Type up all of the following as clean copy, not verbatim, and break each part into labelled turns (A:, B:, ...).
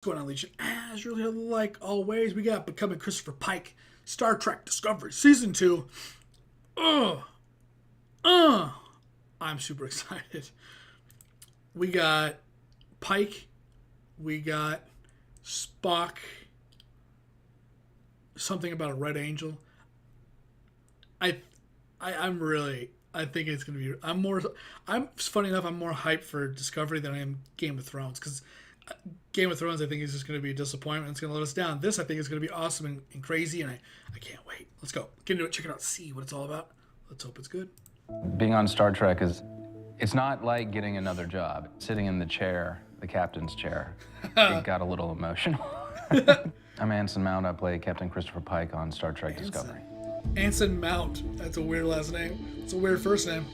A: Going on, Legion? As really like always, we got Becoming Christopher Pike, Star Trek Discovery Season 2. Ugh. Uh. I'm super excited. We got Pike. We got Spock. Something about a red angel. I'm really. I think it's gonna be. I'm funny enough. I'm more hyped for Discovery than I am Game of Thrones because Game of Thrones I think is just gonna be a disappointment. It's gonna let us down. This I think is gonna be awesome and crazy, and I can't wait. Let's go. Get into it. Check it out. See what it's all about. Let's hope it's good.
B: Being on Star Trek it's not like getting another job. Sitting in the chair, the captain's chair, it got a little emotional. I'm Anson Mount. I play Captain Christopher Pike on Star Trek Discovery.
A: Anson Mount. That's a weird last name. It's a weird first name.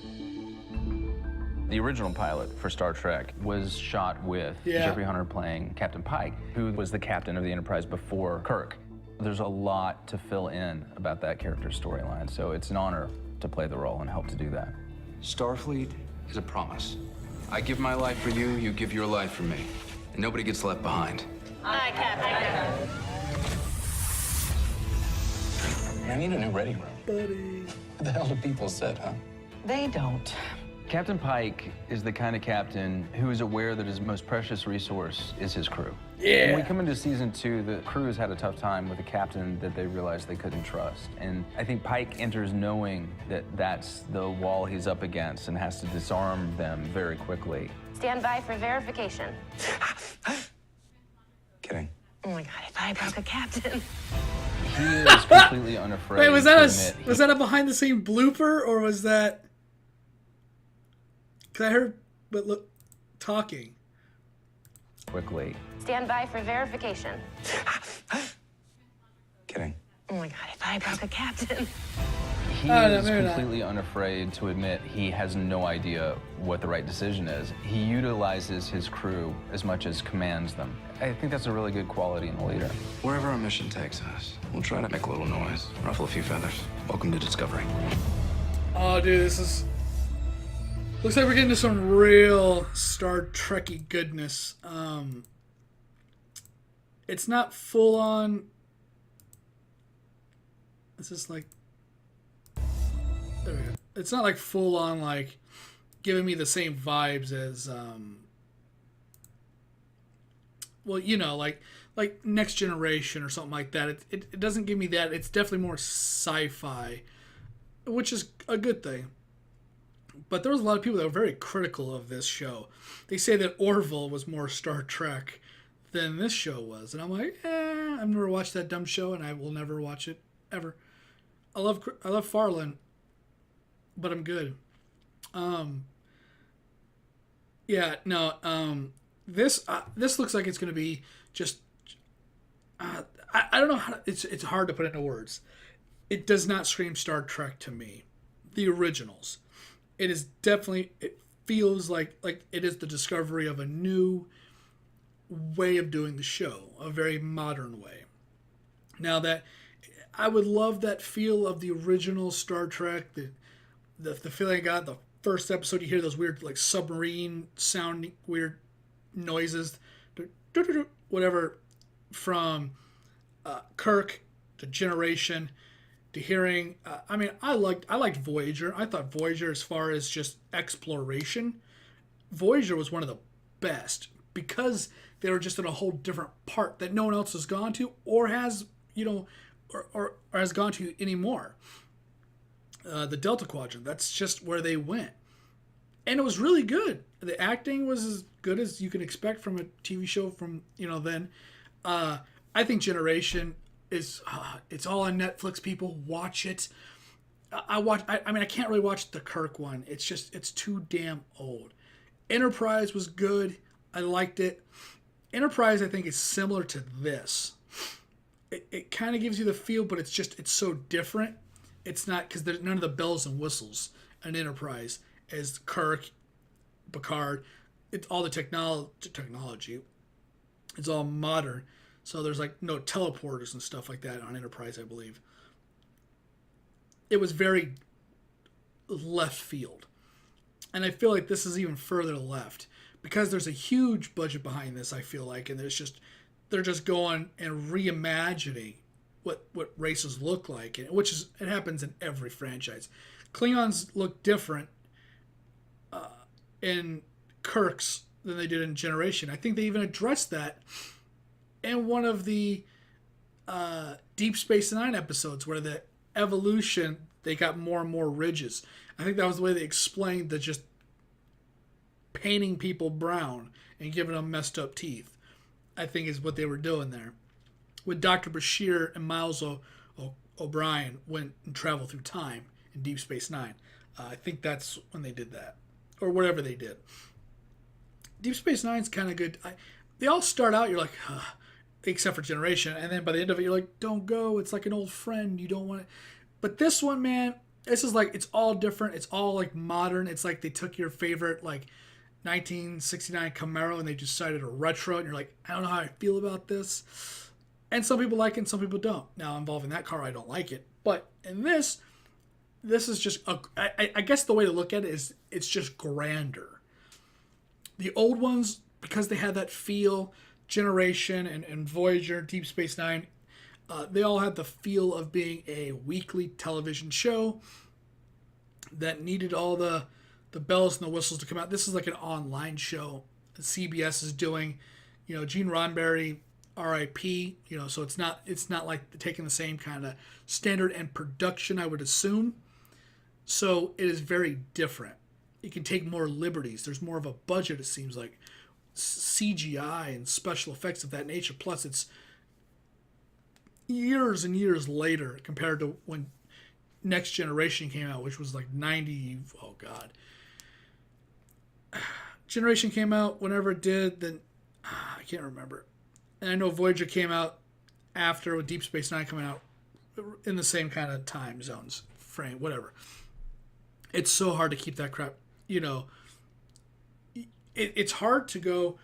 B: The original pilot for Star Trek was shot with Jeffrey Hunter playing Captain Pike, who was the captain of the Enterprise before Kirk. There's a lot to fill in about that character's storyline, so it's an honor to play the role and help to do that.
C: Starfleet is a promise. I give my life for you, you give your life for me. And nobody gets left behind.
D: Aye, Captain.
C: I need a new ready room.
A: Buddy.
C: What the hell do people said, huh?
D: They don't.
B: Captain Pike is the kind of captain who is aware that his most precious resource is his crew.
A: Yeah.
B: When we come into season 2, the crew has had a tough time with a captain that they realized they couldn't trust. And I think Pike enters knowing that that's the wall he's up against and has to disarm them very quickly.
D: Stand by for verification.
C: Kidding.
D: Oh my God, I thought I broke a captain.
B: He is completely unafraid.
A: Wait, was
B: to
A: that
B: admit
A: a behind the scene blooper or was that? Because I heard, but look, talking.
B: quickly.
D: Stand by for verification.
C: Kidding.
D: Oh my God, I thought I broke a captain.
B: He is completely unafraid to admit he has no idea what the right decision is. He utilizes his crew as much as commands them. I think that's a really good quality in a leader.
C: Wherever our mission takes us, we'll try to make a little noise, ruffle a few feathers. Welcome to Discovery.
A: Oh, dude, this is. Looks like we're getting to some real Star Trek-y goodness. It's not full on. It's just like. There we go. It's not like full on like giving me the same vibes as well, you know, like Next Generation or something like that. It doesn't give me that. It's definitely more sci-fi, which is a good thing. But there was a lot of people that were very critical of this show. They say that Orville was more Star Trek than this show was, and I'm like, I've never watched that dumb show, and I will never watch it ever. I love Farland, but I'm good. This looks like it's going to be just. I don't know how to, it's hard to put into words. It does not scream Star Trek to me. The originals. It is definitely. It feels like it is the discovery of a new way of doing the show, a very modern way. Now that I would love that feel of the original Star Trek, the feeling I got the first episode. You hear those weird like submarine sounding weird noises, whatever, from Kirk to Generation to hearing. I liked Voyager. I thought Voyager, as far as just exploration, Voyager was one of the best because they were just in a whole different part that no one else has gone to or has, or has gone to anymore. The Delta Quadrant, that's just where they went. And it was really good. The acting was as good as you can expect from a TV show from, then. I think Generation is, it's all on Netflix, people. Watch it. I can't really watch the Kirk one. It's too damn old. Enterprise was good. I liked it. Enterprise, I think, is similar to this. It kind of gives you the feel, but it's so different. It's not, because there's none of the bells and whistles in Enterprise as Kirk, Picard. It's all the technology. It's all modern. So there's like no teleporters and stuff like that on Enterprise, I believe. It was very left field. And I feel like this is even further left because there's a huge budget behind this, I feel like, and there's just they're just going and reimagining what races look like, and which is it happens in every franchise. Klingons look different in Kirk's than they did in Generation. I think they even addressed that in one of the Deep Space Nine episodes, where the evolution, they got more and more ridges. I think that was the way they explained the just painting people brown and giving them messed up teeth, I think is what they were doing there. When Dr. Bashir and Miles O'Brien went and traveled through time in Deep Space Nine. I think that's when they did that. Or whatever they did. Deep Space Nine's kind of good. They all start out, you're like, except for Generation. And then by the end of it, you're like, don't go. It's like an old friend. You don't want it. But this one, man, this is like, it's all different. It's all like modern. It's like they took your favorite like 1969 Camaro and they decided to retro it. And you're like, I don't know how I feel about this. And some people like it and some people don't. Now, involving that car, I don't like it. But in this is just, I guess the way to look at it is it's just grander. The old ones, because they had that feel, Generation and Voyager, Deep Space Nine, they all had the feel of being a weekly television show that needed all the bells and the whistles to come out. This is like an online show that CBS is doing. You know, Gene Roddenberry, R.I.P. You know, so it's not like taking the same kind of standard and production, I would assume. So it is very different. You can take more liberties. There's more of a budget, it seems like. CGI and special effects of that nature. Plus, it's years and years later compared to when Next Generation came out, which was like 90. Oh, God. Generation came out whenever it did, then I can't remember. And I know Voyager came out after, with Deep Space Nine coming out in the same kind of time zones, frame, whatever. It's so hard to keep that crap, you know. It's hard to go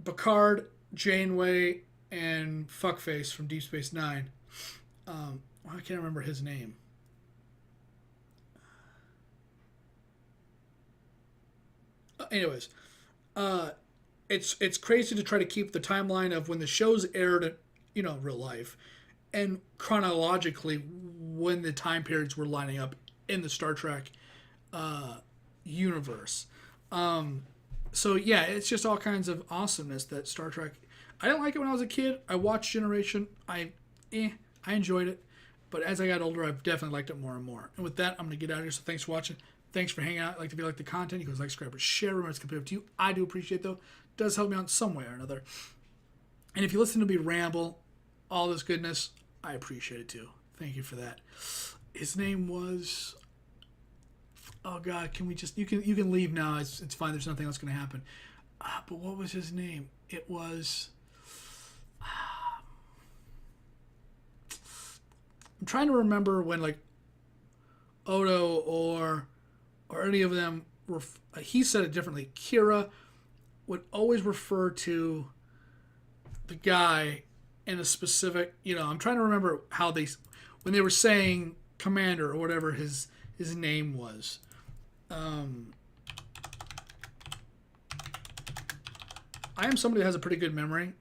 A: Picard, Janeway, and Fuckface from Deep Space Nine. I can't remember his name. Anyways, it's crazy to try to keep the timeline of when the shows aired, you know, real life, and chronologically when the time periods were lining up in the Star Trek universe. So yeah, it's just all kinds of awesomeness that Star Trek. I didn't like it when I was a kid. I watched Generation. I enjoyed it, but as I got older, I've definitely liked it more and more. And with that, I'm gonna get out of here. So thanks for watching. Thanks for hanging out. Like if you like the content, you guys like, subscribe, or share. Remember, it's completely up to you. I do appreciate it, though. It does help me out in some way or another. And if you listen to me ramble, all this goodness, I appreciate it too. Thank you for that. His name was. Oh God, can we just? You can leave now. It's fine. There's nothing else going to happen. But what was his name? It was. I'm trying to remember when like Odo or any of them were. He said it differently. Kira would always refer to the guy in a specific. You know, I'm trying to remember how when they were saying Commander or whatever his name was. I am somebody that has a pretty good memory,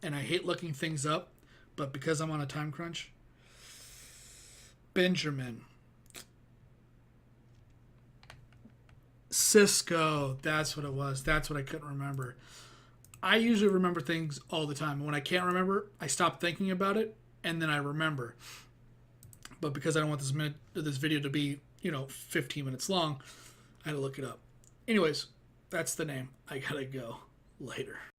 A: and I hate looking things up, but because I'm on a time crunch, Benjamin. Cisco, that's what it was. That's what I couldn't remember. I usually remember things all the time. When I can't remember, I stop thinking about it, and then I remember. But because I don't want this video to be, 15 minutes long, I had to look it up. Anyways, that's the name. I gotta go. Later.